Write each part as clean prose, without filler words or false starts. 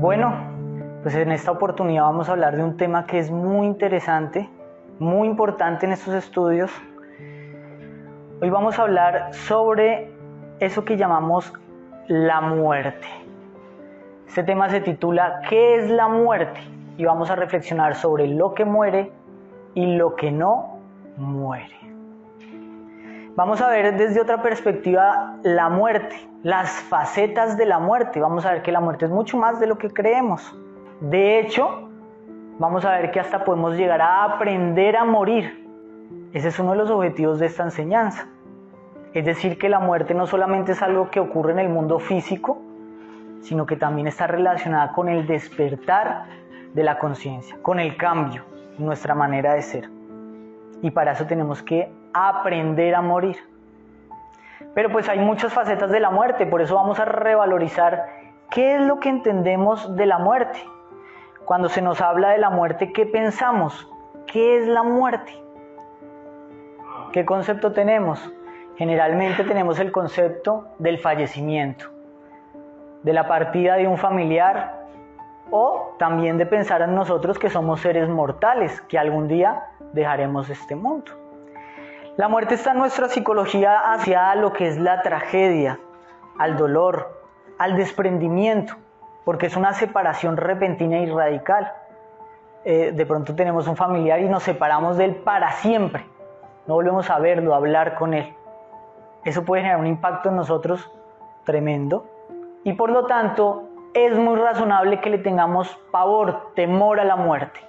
Bueno, pues en esta oportunidad vamos a hablar de un tema que es muy interesante, muy importante en estos estudios. Hoy vamos a hablar sobre eso que llamamos la muerte. Este tema se titula ¿Qué es la muerte? Y vamos a reflexionar sobre lo que muere y lo que no muere. Vamos a ver desde otra perspectiva la muerte, las facetas de la muerte. Vamos a ver que la muerte es mucho más de lo que creemos. De hecho, vamos a ver que hasta podemos llegar a aprender a morir. Ese es uno de los objetivos de esta enseñanza. Es decir, que la muerte no solamente es algo que ocurre en el mundo físico, sino que también está relacionada con el despertar de la conciencia, con el cambio en nuestra manera de ser. Y para eso tenemos que aprender a morir. Pero pues hay muchas facetas de la muerte, por eso vamos a revalorizar qué es lo que entendemos de la muerte. Cuando se nos habla de la muerte, ¿qué pensamos? ¿Qué es la muerte? ¿Qué concepto tenemos? Generalmente tenemos el concepto del fallecimiento, de la partida de un familiar, o también de pensar en nosotros que somos seres mortales, que algún día dejaremos este mundo. La muerte está en nuestra psicología asociada a lo que es la tragedia, al dolor, al desprendimiento, porque es una separación repentina y radical. De pronto tenemos un familiar y nos separamos de él para siempre. No volvemos a verlo, a hablar con él. Eso puede generar un impacto en nosotros tremendo. Y por lo tanto, es muy razonable que le tengamos pavor, temor a la muerte.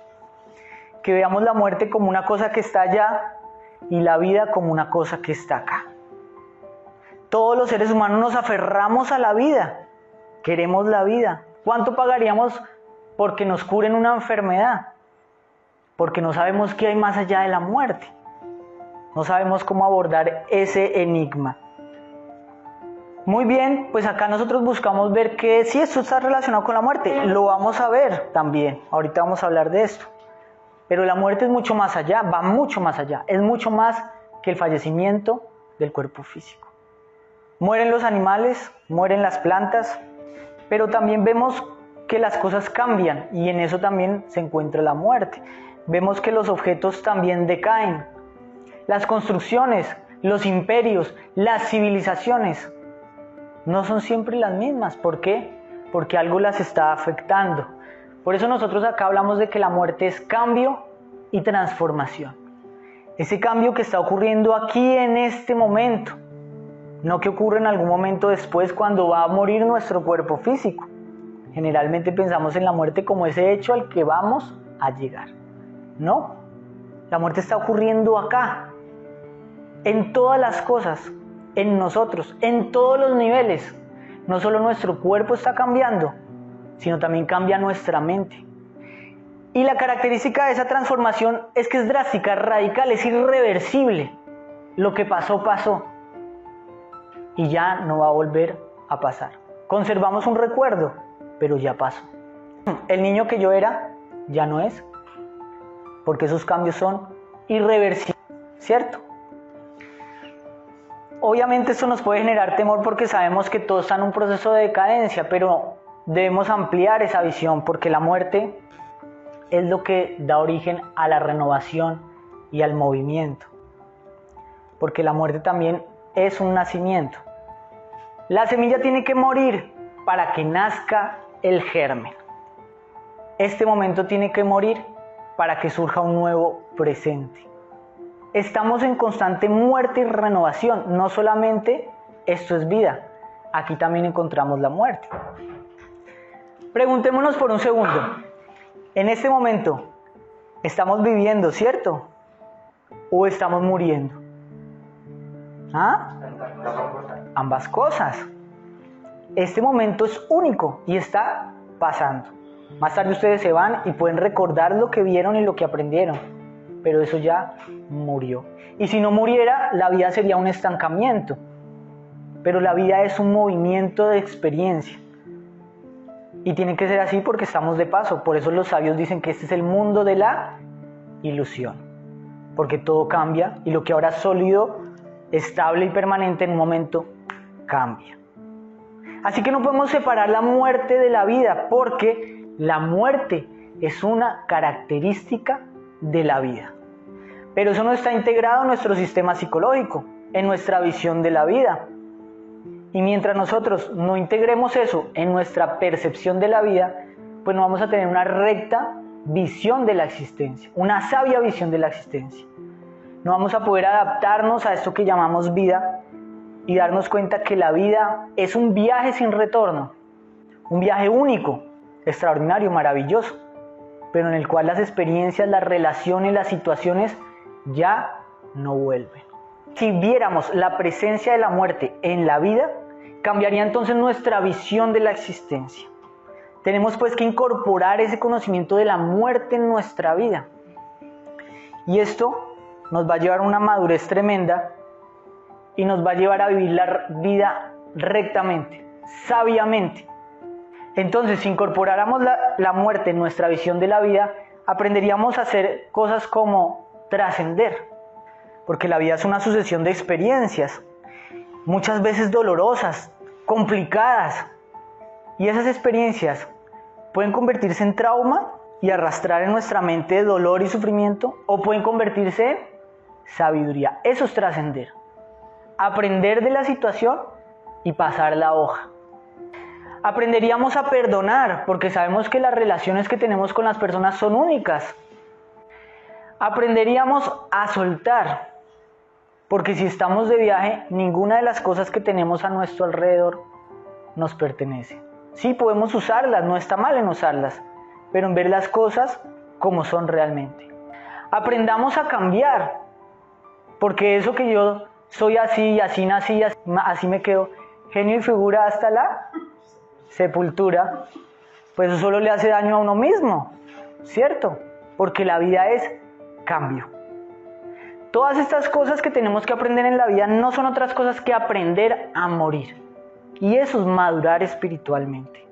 Que veamos la muerte como una cosa que está allá y la vida como una cosa que está acá. Todos los seres humanos nos aferramos a la vida, queremos la vida. ¿Cuánto pagaríamos porque nos curen una enfermedad? Porque no sabemos qué hay más allá de la muerte. No sabemos cómo abordar ese enigma. Muy bien, pues acá nosotros buscamos ver que si esto está relacionado con la muerte, lo vamos a ver también. Ahorita vamos a hablar de esto. Pero la muerte es mucho más allá, va mucho más allá. Es mucho más que el fallecimiento del cuerpo físico. Mueren los animales, mueren las plantas, pero también vemos que las cosas cambian y en eso también se encuentra la muerte. Vemos que los objetos también decaen. Las construcciones, los imperios, las civilizaciones no son siempre las mismas. ¿Por qué? Porque algo las está afectando. Por eso nosotros acá hablamos de que la muerte es cambio y transformación. Ese cambio que está ocurriendo aquí en este momento, no que ocurre en algún momento después cuando va a morir nuestro cuerpo físico. Generalmente pensamos en la muerte como ese hecho al que vamos a llegar. No, la muerte está ocurriendo acá, en todas las cosas, en nosotros, en todos los niveles. No solo nuestro cuerpo está cambiando, sino también cambia nuestra mente. Y la característica de esa transformación es que es drástica, radical, es irreversible. Lo que pasó, pasó. Y ya no va a volver a pasar. Conservamos un recuerdo, pero ya pasó. El niño que yo era, ya no es. Porque esos cambios son irreversibles, ¿cierto? Obviamente esto nos puede generar temor porque sabemos que todo está en un proceso de decadencia, pero debemos ampliar esa visión porque la muerte es lo que da origen a la renovación y al movimiento. Porque la muerte también es un nacimiento. La semilla tiene que morir para que nazca el germen. Este momento tiene que morir para que surja un nuevo presente. Estamos en constante muerte y renovación. No solamente esto es vida, aquí también encontramos la muerte. Preguntémonos por un segundo. En este momento, ¿estamos viviendo, cierto? ¿O estamos muriendo? ¿Ah? Ambas cosas. Este momento es único y está pasando. Más tarde ustedes se van y pueden recordar lo que vieron y lo que aprendieron, pero eso ya murió. Y si no muriera, la vida sería un estancamiento, pero la vida es un movimiento de experiencia. Y tiene que ser así porque estamos de paso. Por eso los sabios dicen que este es el mundo de la ilusión, porque todo cambia y lo que ahora es sólido, estable y permanente en un momento cambia. Así que no podemos separar la muerte de la vida, porque la muerte es una característica de la vida. Pero eso no está integrado en nuestro sistema psicológico, en nuestra visión de la vida. Y mientras nosotros no integremos eso en nuestra percepción de la vida, pues no vamos a tener una recta visión de la existencia, una sabia visión de la existencia. No vamos a poder adaptarnos a esto que llamamos vida y darnos cuenta que la vida es un viaje sin retorno, un viaje único, extraordinario, maravilloso, pero en el cual las experiencias, las relaciones, las situaciones ya no vuelven. Si viéramos la presencia de la muerte en la vida, cambiaría entonces nuestra visión de la existencia. Tenemos pues que incorporar ese conocimiento de la muerte en nuestra vida. Y esto nos va a llevar a una madurez tremenda y nos va a llevar a vivir la vida rectamente, sabiamente. Entonces, si incorporáramos la muerte en nuestra visión de la vida, aprenderíamos a hacer cosas como trascender, porque la vida es una sucesión de experiencias, muchas veces dolorosas, complicadas, y esas experiencias pueden convertirse en trauma y arrastrar en nuestra mente dolor y sufrimiento, o pueden convertirse en sabiduría. Eso es trascender. Aprender de la situación y pasar la hoja. Aprenderíamos a perdonar, porque sabemos que las relaciones que tenemos con las personas son únicas. Aprenderíamos a soltar, porque si estamos de viaje, ninguna de las cosas que tenemos a nuestro alrededor nos pertenece. Sí, podemos usarlas, no está mal en usarlas, pero en ver las cosas como son realmente. Aprendamos a cambiar, porque eso que yo soy así, así nací, así me quedo, genio y figura hasta la sepultura, pues eso solo le hace daño a uno mismo, ¿cierto? Porque la vida es cambio. Todas estas cosas que tenemos que aprender en la vida no son otras cosas que aprender a morir. Y eso es madurar espiritualmente.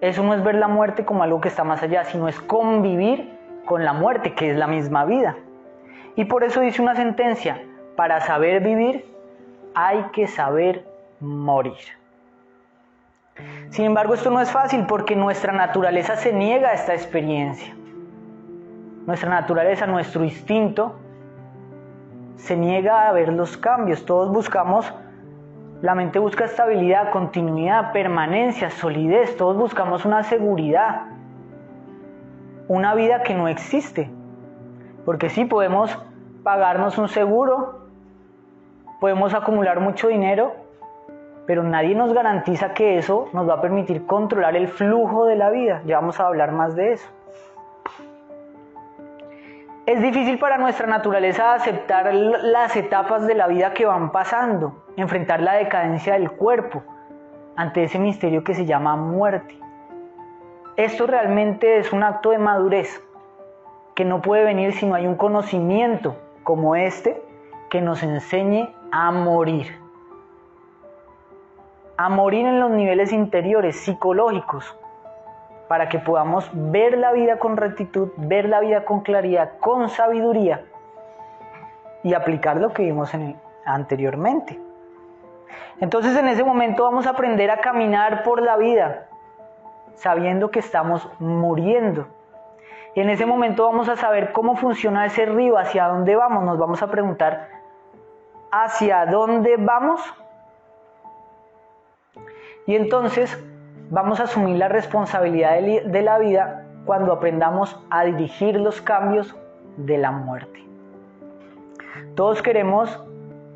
Eso no es ver la muerte como algo que está más allá, sino es convivir con la muerte, que es la misma vida. Y por eso dice una sentencia: para saber vivir hay que saber morir. Sin embargo, esto no es fácil porque nuestra naturaleza se niega a esta experiencia. Nuestra naturaleza, nuestro instinto, se niega a ver los cambios. Todos buscamos, la mente busca estabilidad, continuidad, permanencia, solidez. Todos buscamos una seguridad, una vida que no existe. Porque sí, podemos pagarnos un seguro, podemos acumular mucho dinero, pero nadie nos garantiza que eso nos va a permitir controlar el flujo de la vida. Ya vamos a hablar más de eso. Es difícil para nuestra naturaleza aceptar las etapas de la vida que van pasando, enfrentar la decadencia del cuerpo ante ese misterio que se llama muerte. Esto realmente es un acto de madurez que no puede venir si no hay un conocimiento como este que nos enseñe a morir. A morir en los niveles interiores, psicológicos, para que podamos ver la vida con rectitud, ver la vida con claridad, con sabiduría y aplicar lo que vimos anteriormente. Entonces en ese momento vamos a aprender a caminar por la vida, sabiendo que estamos muriendo. Y en ese momento vamos a saber cómo funciona ese río, hacia dónde vamos. Nos vamos a preguntar, ¿hacia dónde vamos? Y entonces vamos a asumir la responsabilidad de la vida cuando aprendamos a dirigir los cambios de la muerte. Todos queremos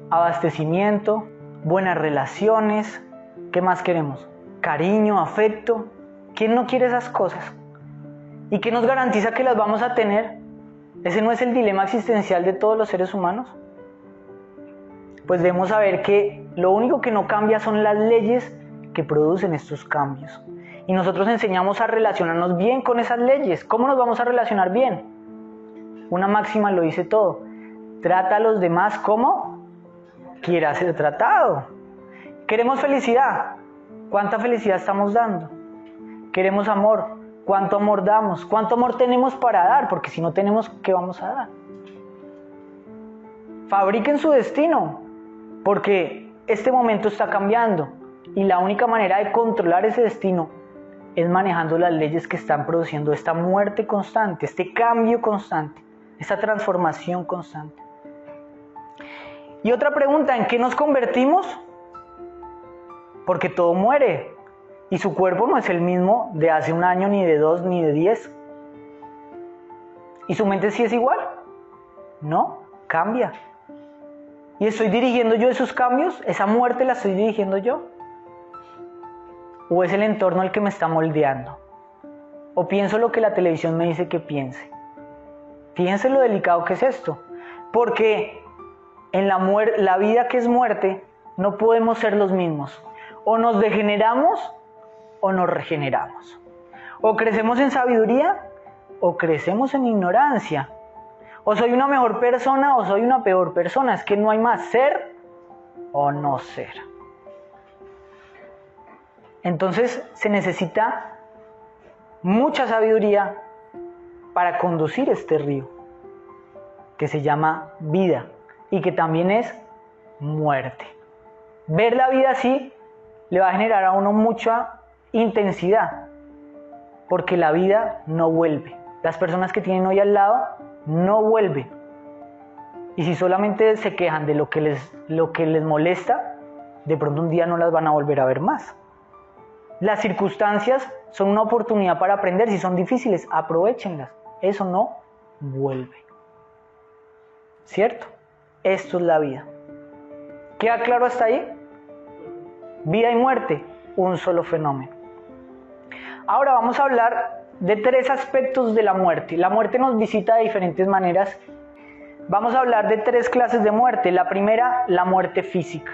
abastecimiento, buenas relaciones. ¿Qué más queremos? Cariño, afecto. ¿Quién no quiere esas cosas? ¿Y qué nos garantiza que las vamos a tener? ¿Ese no es el dilema existencial de todos los seres humanos? Pues debemos saber que lo único que no cambia son las leyes que producen estos cambios. Y nosotros enseñamos a relacionarnos bien con esas leyes. ¿Cómo nos vamos a relacionar bien? Una máxima lo dice todo: trata a los demás como quieras ser tratado. Queremos felicidad. ¿Cuánta felicidad estamos dando? Queremos amor. ¿Cuánto amor damos? ¿Cuánto amor tenemos para dar? Porque si no tenemos, ¿qué vamos a dar? Fabriquen su destino, porque este momento está cambiando Y la única manera de controlar ese destino es manejando las leyes que están produciendo esta muerte constante, este cambio constante, esta transformación constante. Y otra pregunta, ¿en qué nos convertimos? Porque todo muere y su cuerpo no es el mismo de hace un año, ni de 2, ni de 10. ¿Y su mente sí es igual? No, cambia. ¿Y estoy dirigiendo yo esos cambios? ¿Esa muerte la estoy dirigiendo yo? ¿O es el entorno el que me está moldeando? ¿O pienso lo que la televisión me dice que piense? Fíjense lo delicado que es esto. Porque en la vida que es muerte, no podemos ser los mismos. O nos degeneramos o nos regeneramos. O crecemos en sabiduría o crecemos en ignorancia. O soy una mejor persona o soy una peor persona. Es que no hay más ser o no ser. Entonces se necesita mucha sabiduría para conducir este río, que se llama vida y que también es muerte. Ver la vida así le va a generar a uno mucha intensidad, porque la vida no vuelve. Las personas que tienen hoy al lado no vuelven. Y si solamente se quejan de lo que les molesta, de pronto un día no las van a volver a ver más. Las circunstancias son una oportunidad para aprender. Si son difíciles, aprovéchenlas. Eso no vuelve. ¿Cierto? Esto es la vida. ¿Queda claro hasta ahí? Vida y muerte, un solo fenómeno. Ahora vamos a hablar de 3 aspectos de la muerte. La muerte nos visita de diferentes maneras. Vamos a hablar de 3 clases de muerte. La primera, la muerte física.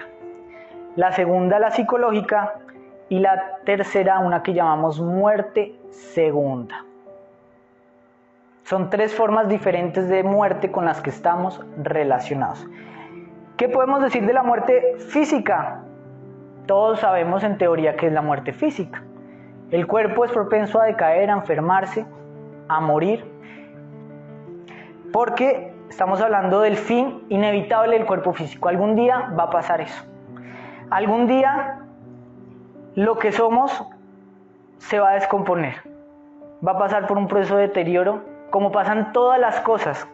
La segunda, la psicológica. Y la tercera, una que llamamos muerte segunda. Son 3 formas diferentes de muerte con las que estamos relacionados. ¿Qué podemos decir de la muerte física? Todos sabemos en teoría qué es la muerte física. El cuerpo es propenso a decaer, a enfermarse, a morir, porque estamos hablando del fin inevitable del cuerpo físico. Algún día va a pasar eso. Algún día lo que somos se va a descomponer. Va a pasar por un proceso de deterioro, como pasan todas las cosas,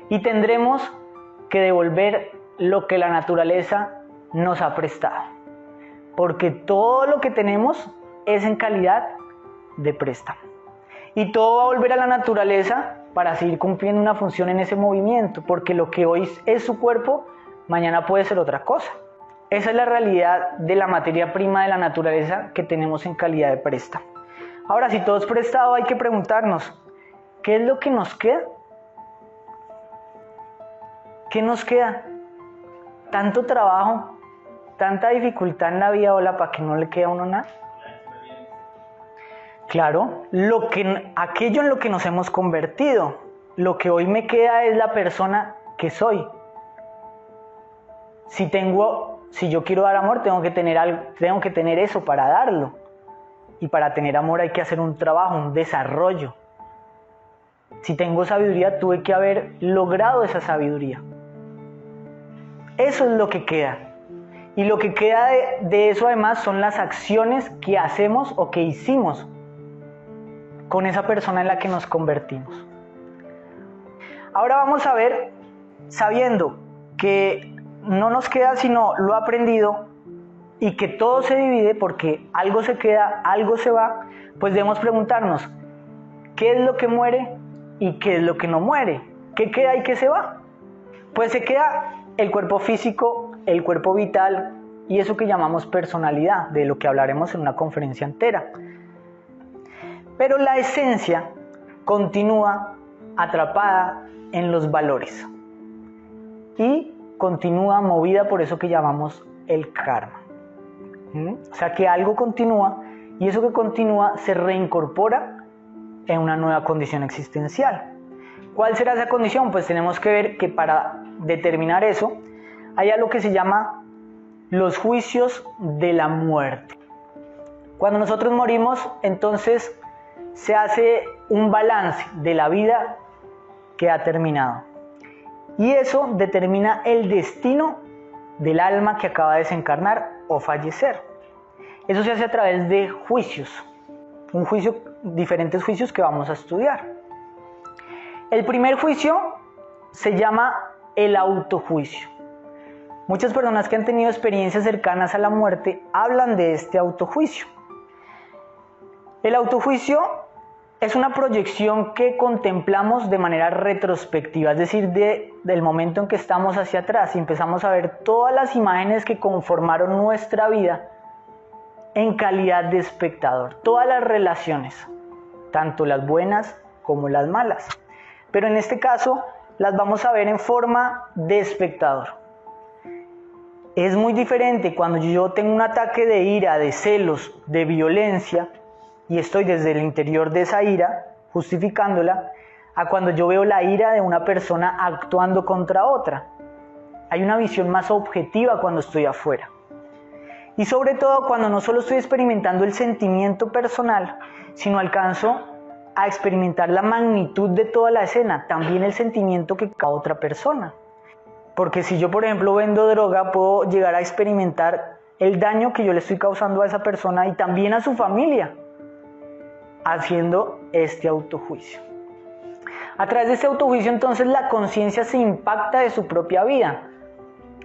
y tendremos que devolver lo que la naturaleza nos ha prestado. Porque todo lo que tenemos es en calidad de préstamo. Y todo va a volver a la naturaleza para seguir cumpliendo una función en ese movimiento, porque lo que hoy es su cuerpo, mañana puede ser otra cosa. Esa es la realidad de la materia prima de la naturaleza que tenemos en calidad de préstamo. Ahora, si todo es prestado, hay que preguntarnos, ¿qué es lo que nos queda? ¿Qué nos queda? Tanto trabajo, tanta dificultad en la vida, hola, para que no le quede a uno nada. Claro, aquello en lo que nos hemos convertido. Lo que hoy me queda es la persona que soy. Si yo quiero dar amor, tengo que tener eso para darlo. Y para tener amor hay que hacer un trabajo, un desarrollo. Si tengo sabiduría, tuve que haber logrado esa sabiduría. Eso es lo que queda. Y lo que queda de eso además son las acciones que hacemos o que hicimos con esa persona en la que nos convertimos. Ahora vamos a ver, sabiendo que no nos queda sino lo aprendido y que todo se divide porque algo se queda, algo se va, pues debemos preguntarnos, ¿qué es lo que muere y qué es lo que no muere? ¿Qué queda y qué se va? Pues se queda el cuerpo físico, el cuerpo vital y eso que llamamos personalidad, de lo que hablaremos en una conferencia entera. Pero la esencia continúa atrapada en los valores y continúa movida por eso que llamamos el karma. O sea que algo continúa y eso que continúa se reincorpora en una nueva condición existencial. ¿Cuál será esa condición? Pues tenemos que ver que para determinar eso hay algo que se llama los juicios de la muerte. Cuando nosotros morimos, entonces se hace un balance de la vida que ha terminado. Y eso determina el destino del alma que acaba de desencarnar o fallecer. Eso se hace a través de juicios, diferentes juicios que vamos a estudiar. El primer juicio se llama el autojuicio. Muchas personas que han tenido experiencias cercanas a la muerte hablan de este autojuicio. El autojuicio es una proyección que contemplamos de manera retrospectiva, es decir, del momento en que estamos hacia atrás y empezamos a ver todas las imágenes que conformaron nuestra vida en calidad de espectador, todas las relaciones, tanto las buenas como las malas. Pero en este caso las vamos a ver en forma de espectador. Es muy diferente cuando yo tengo un ataque de ira, de celos, de violencia, y estoy desde el interior de esa ira, justificándola, a cuando yo veo la ira de una persona actuando contra otra. Hay una visión más objetiva cuando estoy afuera. Y sobre todo cuando no solo estoy experimentando el sentimiento personal, sino alcanzo a experimentar la magnitud de toda la escena, también el sentimiento que causa otra persona. Porque si yo, por ejemplo, vendo droga, puedo llegar a experimentar el daño que yo le estoy causando a esa persona y también a su familia, haciendo este autojuicio. A través de este autojuicio, entonces, la conciencia se impacta de su propia vida.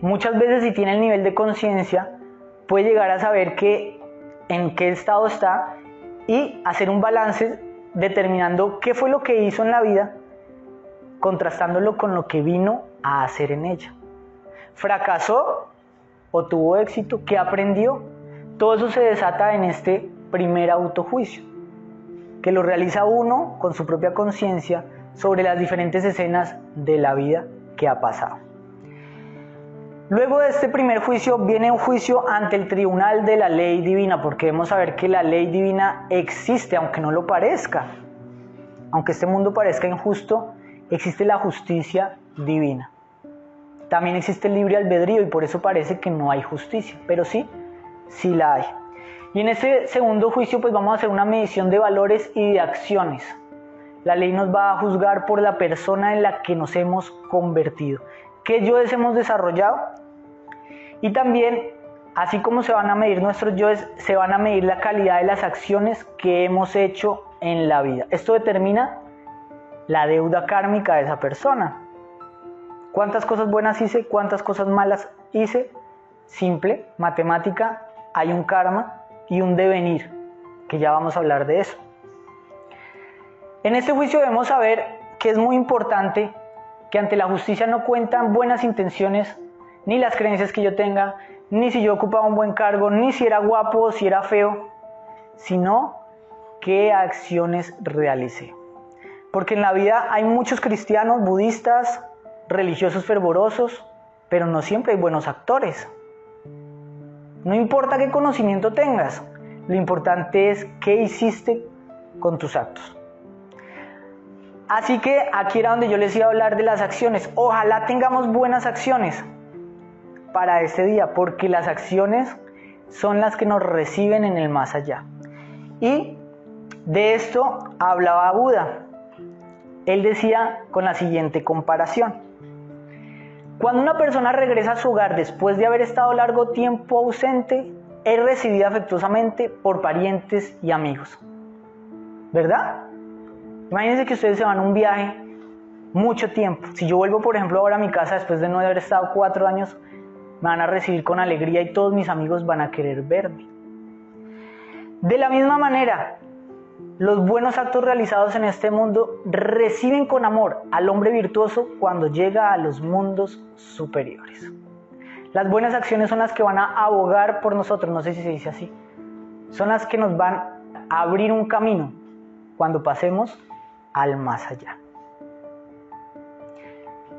Muchas veces, si tiene el nivel de conciencia, puede llegar a saber en qué estado está y hacer un balance determinando qué fue lo que hizo en la vida, contrastándolo con lo que vino a hacer en ella. ¿Fracasó o tuvo éxito? ¿Qué aprendió? Todo eso se desata en este primer autojuicio, que lo realiza uno con su propia conciencia sobre las diferentes escenas de la vida que ha pasado. Luego de este primer juicio viene un juicio ante el tribunal de la ley divina, porque debemos saber que la ley divina existe, aunque no lo parezca. Aunque este mundo parezca injusto, existe la justicia divina. También existe el libre albedrío y por eso parece que no hay justicia, pero sí la hay. Y en este segundo juicio pues vamos a hacer una medición de valores y de acciones. La ley nos va a juzgar por la persona en la que nos hemos convertido, qué yoes hemos desarrollado, y también, así como se van a medir nuestros yoes, se van a medir la calidad de las acciones que hemos hecho en la vida. Esto determina la deuda kármica de esa persona. ¿Cuántas cosas buenas hice? ¿Cuántas cosas malas hice? Simple, matemática, hay un karma y un devenir, que ya vamos a hablar de eso. En este juicio debemos saber que es muy importante que ante la justicia no cuentan buenas intenciones, ni las creencias que yo tenga, ni si yo ocupaba un buen cargo, ni si era guapo o si era feo, sino qué acciones realicé. Porque en la vida hay muchos cristianos, budistas, religiosos fervorosos, pero no siempre hay buenos actores. No importa qué conocimiento tengas, lo importante es qué hiciste con tus actos. Así que aquí era donde yo les iba a hablar de las acciones. Ojalá tengamos buenas acciones para este día, porque las acciones son las que nos reciben en el más allá. Y de esto hablaba Buda. Él decía con la siguiente comparación: cuando una persona regresa a su hogar después de haber estado largo tiempo ausente, es recibida afectuosamente por parientes y amigos. ¿Verdad? Imagínense que ustedes se van a un viaje mucho tiempo. Si yo vuelvo, por ejemplo, ahora a mi casa después de no haber estado 4 años, me van a recibir con alegría y todos mis amigos van a querer verme. De la misma manera, los buenos actos realizados en este mundo reciben con amor al hombre virtuoso cuando llega a los mundos superiores. Las buenas acciones son las que van a abogar por nosotros, no sé si se dice así. Son las que nos van a abrir un camino cuando pasemos al más allá.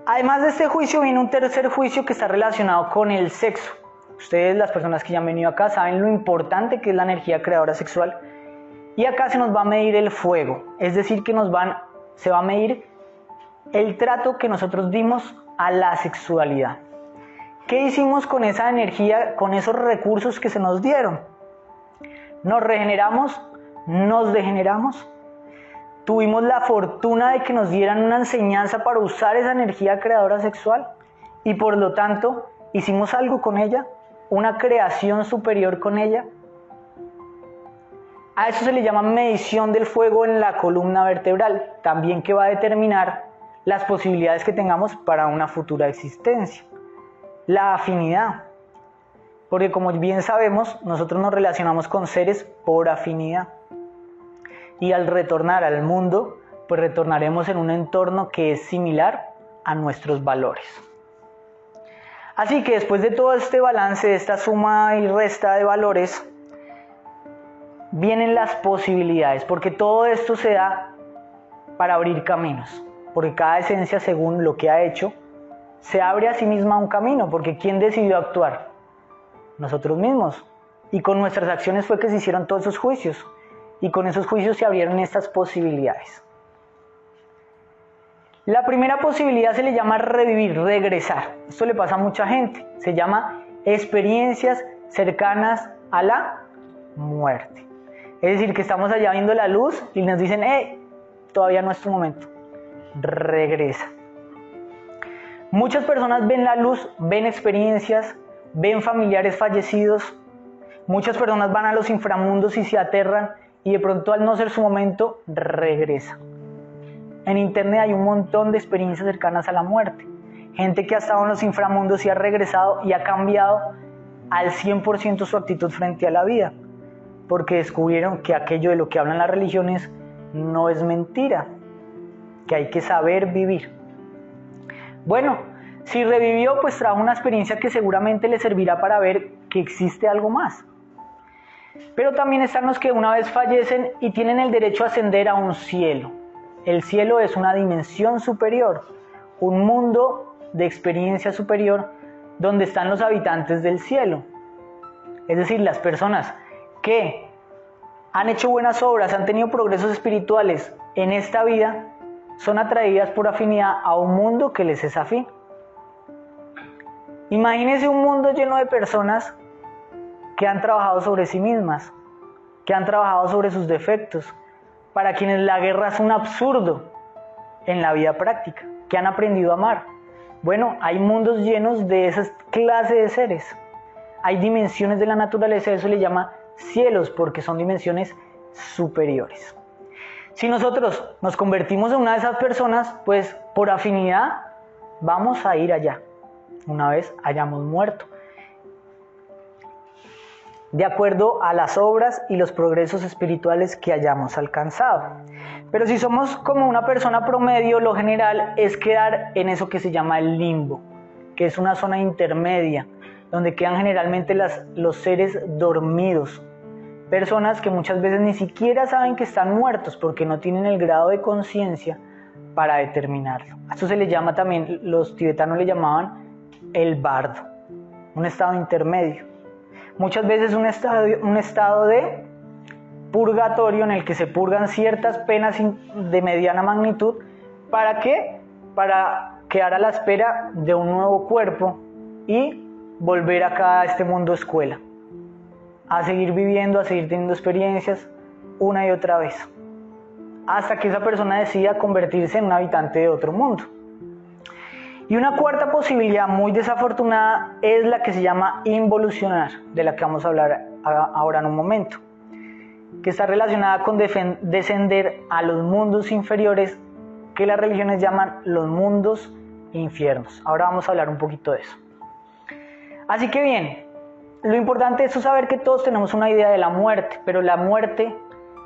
Además de este juicio viene un tercer juicio que está relacionado con el sexo. Ustedes, las personas que ya han venido acá, saben lo importante que es la energía creadora sexual. Y acá se nos va a medir el fuego, es decir, que se va a medir el trato que nosotros dimos a la sexualidad. ¿Qué hicimos con esa energía, con esos recursos que se nos dieron? ¿Nos regeneramos? ¿Nos degeneramos? ¿Tuvimos la fortuna de que nos dieran una enseñanza para usar esa energía creadora sexual? Y por lo tanto, ¿hicimos algo con ella? ¿Una creación superior con ella? A eso se le llama medición del fuego en la columna vertebral, también que va a determinar las posibilidades que tengamos para una futura existencia. La afinidad, porque como bien sabemos, nosotros nos relacionamos con seres por afinidad. Y al retornar al mundo, pues retornaremos en un entorno que es similar a nuestros valores. Así que después de todo este balance, de esta suma y resta de valores, vienen las posibilidades, porque todo esto se da para abrir caminos, porque cada esencia, según lo que ha hecho, se abre a sí misma un camino, porque ¿quién decidió actuar? Nosotros mismos. Y con nuestras acciones fue que se hicieron todos esos juicios, y con esos juicios se abrieron estas posibilidades. La primera posibilidad se le llama revivir, regresar. Esto le pasa a mucha gente, se llama experiencias cercanas a la muerte. Es decir, que estamos allá viendo la luz y nos dicen, todavía no es tu momento, regresa. Muchas personas ven la luz, ven experiencias, ven familiares fallecidos. Muchas personas van a los inframundos y se aterran y de pronto al no ser su momento, regresa. En internet hay un montón de experiencias cercanas a la muerte. Gente que ha estado en los inframundos y ha regresado y ha cambiado al 100% su actitud frente a la vida, porque descubrieron que aquello de lo que hablan las religiones no es mentira, que hay que saber vivir. Bueno, si revivió, pues trajo una experiencia que seguramente le servirá para ver que existe algo más. Pero también están los que una vez fallecen y tienen el derecho a ascender a un cielo. El cielo es una dimensión superior, un mundo de experiencia superior donde están los habitantes del cielo. Es decir, las personas que han hecho buenas obras, han tenido progresos espirituales en esta vida, son atraídas por afinidad a un mundo que les es afín. Imagínense un mundo lleno de personas que han trabajado sobre sí mismas, que han trabajado sobre sus defectos, para quienes la guerra es un absurdo en la vida práctica, que han aprendido a amar. Bueno, hay mundos llenos de esas clases de seres. Hay dimensiones de la naturaleza, eso le llama cielos, porque son dimensiones superiores. Si nosotros nos convertimos en una de esas personas, pues por afinidad vamos a ir allá, una vez hayamos muerto, de acuerdo a las obras y los progresos espirituales que hayamos alcanzado. Pero si somos como una persona promedio, lo general es quedar en eso que se llama el limbo, que es una zona intermedia, donde quedan generalmente los seres dormidos, personas que muchas veces ni siquiera saben que están muertos porque no tienen el grado de conciencia para determinarlo. A esto se le llama también, los tibetanos le llamaban el bardo, un estado intermedio. Muchas veces un estado de purgatorio en el que se purgan ciertas penas de mediana magnitud. ¿Para qué? Para quedar a la espera de un nuevo cuerpo y volver acá a este mundo escuela, a seguir viviendo, a seguir teniendo experiencias una y otra vez, hasta que esa persona decida convertirse en un habitante de otro mundo. Y una cuarta posibilidad muy desafortunada es la que se llama involucionar, de la que vamos a hablar ahora en un momento, que está relacionada con descender a los mundos inferiores, que las religiones llaman los mundos infiernos. Ahora vamos a hablar un poquito de eso. Así que bien, lo importante es saber que todos tenemos una idea de la muerte, pero la muerte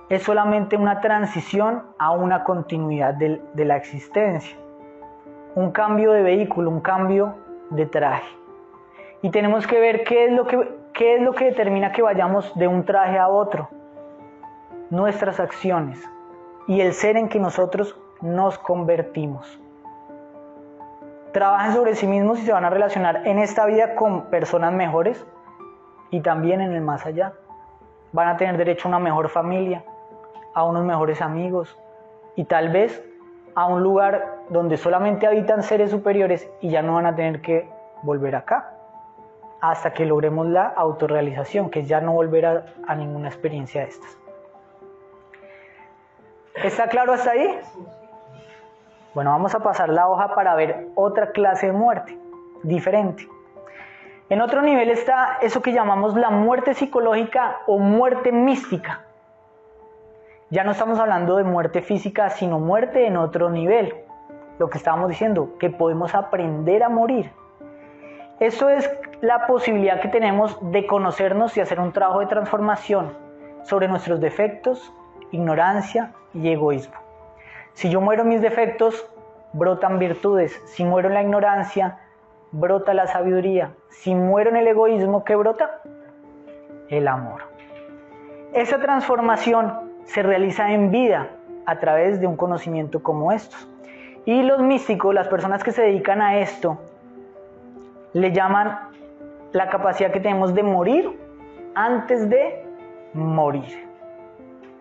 es solamente una transición a una continuidad de la existencia. Un cambio de vehículo, un cambio de traje. Y tenemos que ver qué es lo que determina que vayamos de un traje a otro. Nuestras acciones y el ser en que nosotros nos convertimos. Trabajen sobre sí mismos y se van a relacionar en esta vida con personas mejores y también en el más allá. Van a tener derecho a una mejor familia, a unos mejores amigos y tal vez a un lugar donde solamente habitan seres superiores y ya no van a tener que volver acá hasta que logremos la autorrealización, que es ya no volver a ninguna experiencia de estas. ¿Está claro hasta ahí? Bueno, vamos a pasar la hoja para ver otra clase de muerte, diferente. En otro nivel está eso que llamamos la muerte psicológica o muerte mística. Ya no estamos hablando de muerte física, sino muerte en otro nivel. Lo que estábamos diciendo, que podemos aprender a morir. Eso es la posibilidad que tenemos de conocernos y hacer un trabajo de transformación sobre nuestros defectos, ignorancia y egoísmo. Si yo muero en mis defectos, brotan virtudes. Si muero en la ignorancia, brota la sabiduría. Si muero en el egoísmo, ¿qué brota? El amor. Esa transformación se realiza en vida a través de un conocimiento como estos. Y los místicos, las personas que se dedican a esto, le llaman la capacidad que tenemos de morir antes de morir.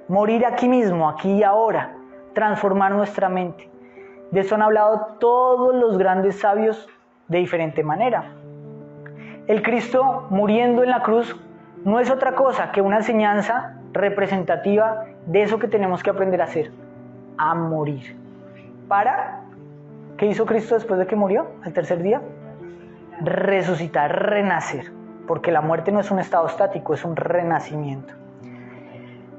Morir aquí mismo, aquí y ahora, transformar nuestra mente. De eso han hablado todos los grandes sabios de diferente manera. El Cristo muriendo en la cruz no es otra cosa que una enseñanza representativa de eso que tenemos que aprender a hacer, a morir. ¿Qué hizo Cristo después de que murió, al tercer día? Resucitar, renacer, porque la muerte no es un estado estático, es un renacimiento.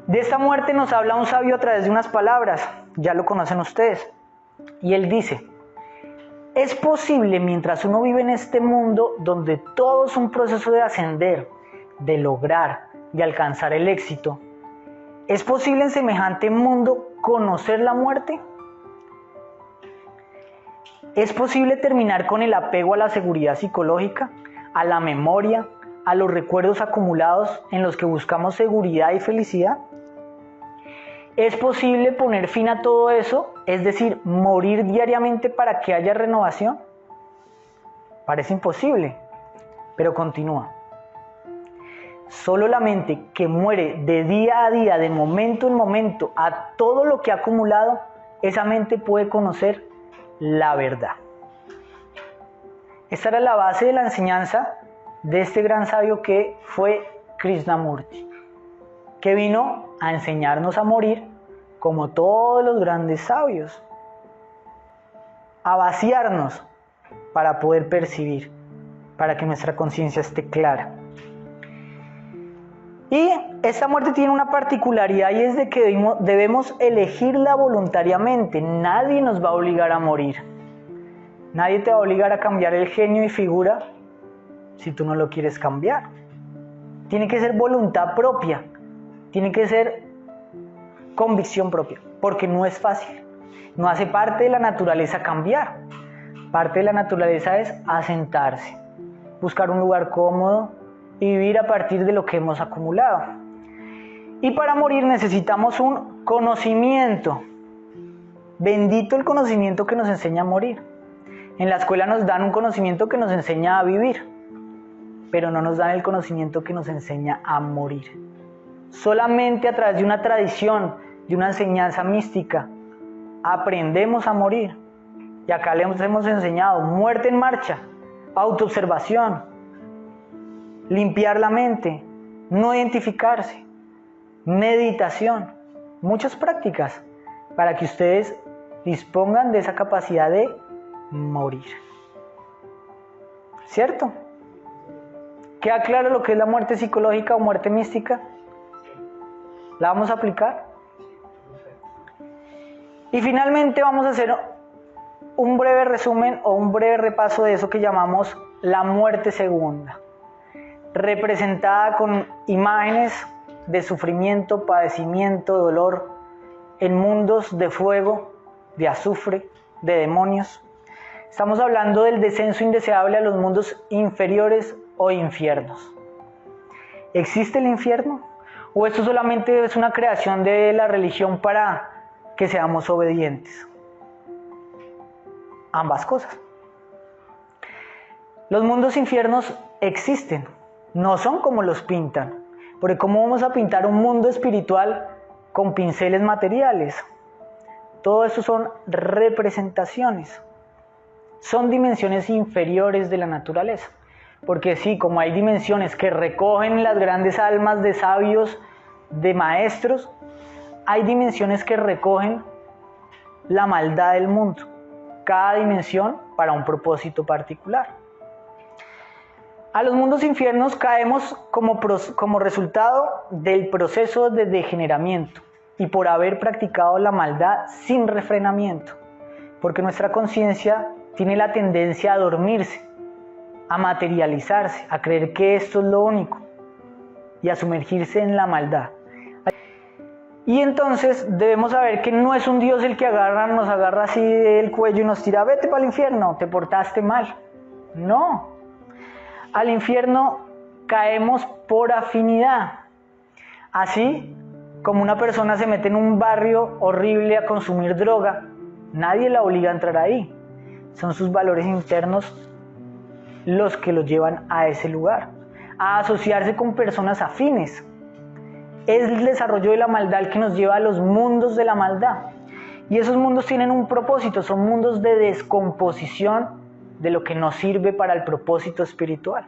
De esta muerte nos habla un sabio a través de unas palabras, ya lo conocen ustedes, y él dice: es posible, mientras uno vive en este mundo donde todo es un proceso de ascender, de lograr, de alcanzar el éxito, ¿es posible en semejante mundo conocer la muerte? ¿Es posible terminar con el apego a la seguridad psicológica, a la memoria, a los recuerdos acumulados en los que buscamos seguridad y felicidad? ¿Es posible poner fin a todo eso, es decir, morir diariamente para que haya renovación? Parece imposible, pero continúa. Solo la mente que muere de día a día, de momento en momento, a todo lo que ha acumulado, esa mente puede conocer la verdad. Esta era la base de la enseñanza de este gran sabio que fue Krishnamurti, que vino a enseñarnos a morir como todos los grandes sabios, a vaciarnos para poder percibir, para que nuestra conciencia esté clara. Y esta muerte tiene una particularidad, y es de que debemos elegirla voluntariamente. Nadie nos va a obligar a morir. Nadie te va a obligar a cambiar el genio y figura si tú no lo quieres cambiar. Tiene que ser voluntad propia, tiene que ser convicción propia, porque no es fácil. No hace parte de la naturaleza cambiar. Parte de la naturaleza es asentarse, buscar un lugar cómodo y vivir a partir de lo que hemos acumulado. Y para morir necesitamos un conocimiento. Bendito el conocimiento que nos enseña a morir. En la escuela nos dan un conocimiento que nos enseña a vivir, pero no nos dan el conocimiento que nos enseña a morir. Solamente a través de una tradición, de una enseñanza mística, aprendemos a morir. Y acá les hemos enseñado muerte en marcha, autoobservación, limpiar la mente, no identificarse, meditación, muchas prácticas para que ustedes dispongan de esa capacidad de morir. ¿Cierto? ¿Queda claro lo que es la muerte psicológica o muerte mística? ¿La vamos a aplicar? Y finalmente vamos a hacer un breve resumen o un breve repaso de eso que llamamos la muerte segunda, representada con imágenes de sufrimiento, padecimiento, dolor, en mundos de fuego, de azufre, de demonios. Estamos hablando del descenso indeseable a los mundos inferiores o infiernos. ¿Existe el infierno? ¿O esto solamente es una creación de la religión para que seamos obedientes? Ambas cosas. Los mundos infiernos existen, no son como los pintan, porque ¿cómo vamos a pintar un mundo espiritual con pinceles materiales? Todo eso son representaciones, son dimensiones inferiores de la naturaleza, porque sí, como hay dimensiones que recogen las grandes almas de sabios, de maestros, hay dimensiones que recogen la maldad del mundo, cada dimensión para un propósito particular. A los mundos infiernos caemos como resultado del proceso de degeneramiento, y por haber practicado la maldad sin refrenamiento, porque nuestra conciencia tiene la tendencia a dormirse, a materializarse, a creer que esto es lo único y a sumergirse en la maldad. Y entonces debemos saber que no es un Dios el que nos agarra así del cuello y nos tira, vete para el infierno, te portaste mal. No, al infierno caemos por afinidad. Así como una persona se mete en un barrio horrible a consumir droga, nadie la obliga a entrar ahí. Son sus valores internos los que lo llevan a ese lugar, a asociarse con personas afines. Es el desarrollo de la maldad el que nos lleva a los mundos de la maldad. Y esos mundos tienen un propósito, son mundos de descomposición de lo que nos sirve para el propósito espiritual.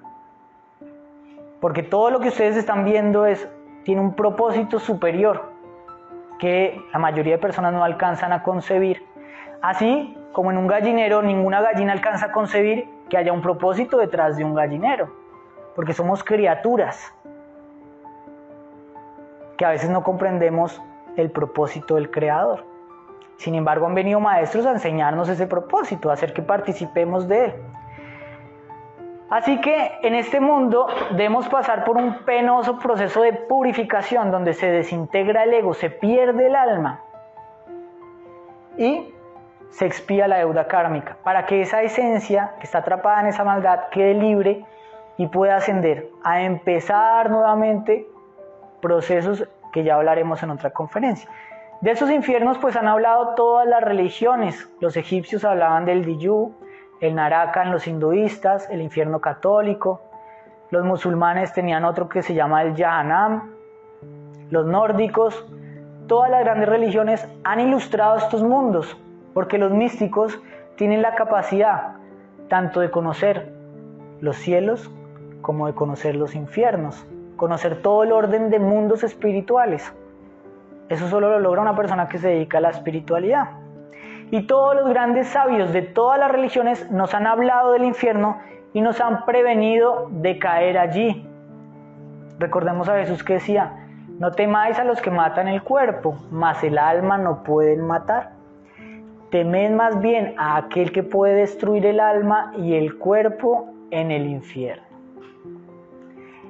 Porque todo lo que ustedes están viendo tiene un propósito superior que la mayoría de personas no alcanzan a concebir. Así como en un gallinero, ninguna gallina alcanza a concebir que haya un propósito detrás de un gallinero, porque somos criaturas que a veces no comprendemos el propósito del Creador. Sin embargo, han venido maestros a enseñarnos ese propósito, a hacer que participemos de él. Así que en este mundo debemos pasar por un penoso proceso de purificación donde se desintegra el ego, se pierde el alma y se expía la deuda kármica para que esa esencia que está atrapada en esa maldad quede libre y pueda ascender a empezar nuevamente procesos que ya hablaremos en otra conferencia. De esos infiernos pues han hablado todas las religiones. Los egipcios hablaban del Diyu, el Narakan los hinduistas, el infierno católico. Los musulmanes tenían otro que se llama el Jahannam. Los nórdicos, todas las grandes religiones han ilustrado estos mundos, porque los místicos tienen la capacidad tanto de conocer los cielos como de conocer los infiernos, conocer todo el orden de mundos espirituales. Eso solo lo logra una persona que se dedica a la espiritualidad. Y todos los grandes sabios de todas las religiones nos han hablado del infierno y nos han prevenido de caer allí. Recordemos a Jesús que decía, no temáis a los que matan el cuerpo, mas el alma no pueden matar. Temed más bien a aquel que puede destruir el alma y el cuerpo en el infierno.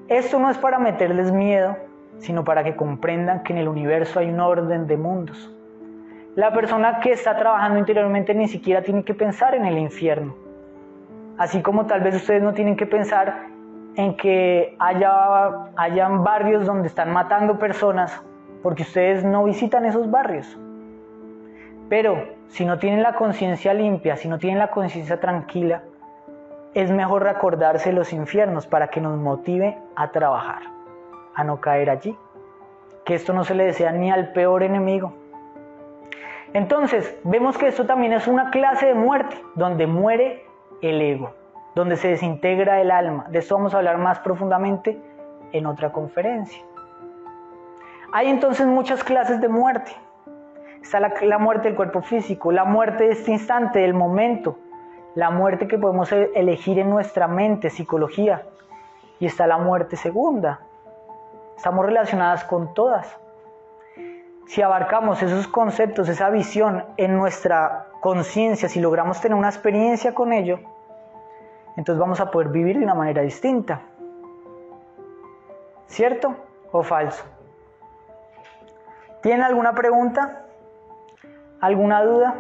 Esto no es para meterles miedo, sino para que comprendan que en el universo hay un orden de mundos. La persona que está trabajando interiormente ni siquiera tiene que pensar en el infierno. Así como tal vez ustedes no tienen que pensar en que hayan barrios donde están matando personas, porque ustedes no visitan esos barrios. Pero si no tienen la conciencia limpia, si no tienen la conciencia tranquila, es mejor recordarse los infiernos para que nos motive a trabajar, a no caer allí. Que esto no se le desea ni al peor enemigo. Entonces, vemos que esto también es una clase de muerte, donde muere el ego, donde se desintegra el alma. De esto vamos a hablar más profundamente en otra conferencia. Hay entonces muchas clases de muerte. Está la muerte del cuerpo físico, la muerte de este instante, del momento, la muerte que podemos elegir en nuestra mente, psicología, y está la muerte segunda. Estamos relacionadas con todas. Si abarcamos esos conceptos, esa visión en nuestra conciencia, si logramos tener una experiencia con ello, entonces vamos a poder vivir de una manera distinta. ¿Cierto o falso? ¿Tienen alguna pregunta? ¿Alguna duda?